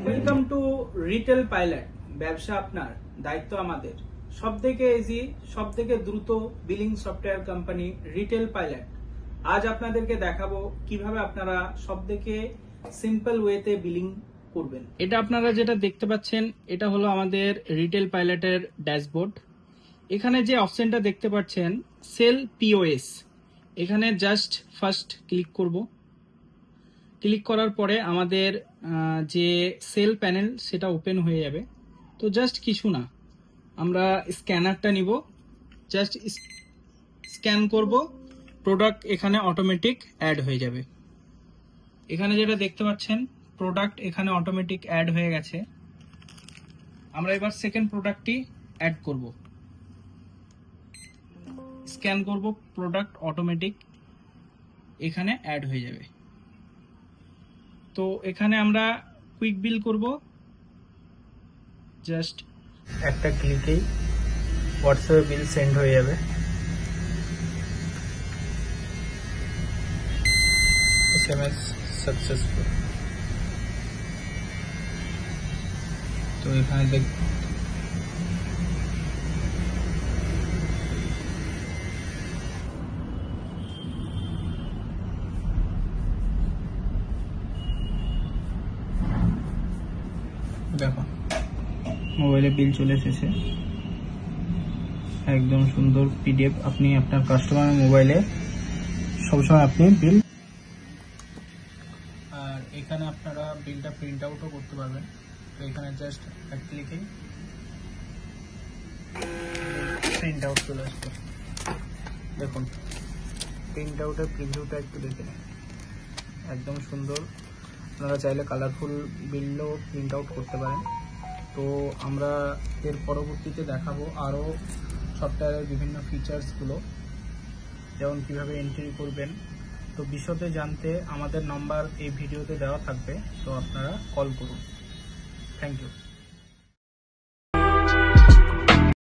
Welcome to retail pilot. ব্যবসা আপনার, দায়িত্ব আমাদের। সবথেকে ইজি, সবথেকে দ্রুত billing software company retail pilot. আজ আপনাদেরকে দেখাবো কিভাবে আপনারা সবথেকে সিম্পল ওয়েতে বিলিং করবেন। এটা আপনারা যেটা দেখতে পাচ্ছেন, এটা হলো আমাদের রিটেল পাইলটের ড্যাশবোর্ড। এখানে যে অপশনটা দেখতে পাচ্ছেন সেল পিওএস, এখানে জাস্ট ফার্স্ট ক্লিক করব। ক্লিক করার পরে আমাদের যে সেল প্যানেল সেটা ওপেন হয়ে যাবে। তো জাস্ট কিছু না, আমরা স্ক্যানারটা নিব, জাস্ট স্ক্যান করব, প্রোডাক্ট এখানে অটোমেটিক অ্যাড হয়ে যাবে। এখানে যেটা দেখতে পাচ্ছেন প্রোডাক্ট এখানে অটোমেটিক অ্যাড হয়ে গেছে। আমরা এবার সেকেন্ড প্রোডাক্টটি অ্যাড করব, স্ক্যান করব, প্রোডাক্ট অটোমেটিক এখানে অ্যাড হয়ে যাবে। তো এখানে আমরা কুইক বিল করব, জাস্ট একটা ক্লিকেই হোয়াটসঅ্যাপে বিল সেন্ড হয়ে যাবে। SMS successful. তো এখানে দেখুন মোবাইলে বিল চলে এসেছে, একদম সুন্দর পিডিএফ। আপনি আপনার কাস্টমারের মোবাইলে সবসময় আপনি বিল, আর এখানে আপনারা বিলটা প্রিন্ট আউটও করতে পারবেন। তো এখানে জাস্ট এক ক্লিকে প্রিন্ট আউট চলে আসবে। দেখুন প্রিন্ট আউটের প্রিভিউটা একটু দেখে নিন, একদম সুন্দর। আপনারা চাইলে কালারফুল বিলও প্রিন্ট আউট করতে পারেন। তো আমরা এর পরবর্তীতে দেখাবো আরও সফটওয়্যারের বিভিন্ন ফিচার্সগুলো, যেমন কিভাবে এন্ট্রি করবেন। তো বিশদে জানতে আমাদের নাম্বার এই ভিডিওতে দেওয়া থাকবে, তো আপনারা কল করুন। Thank you.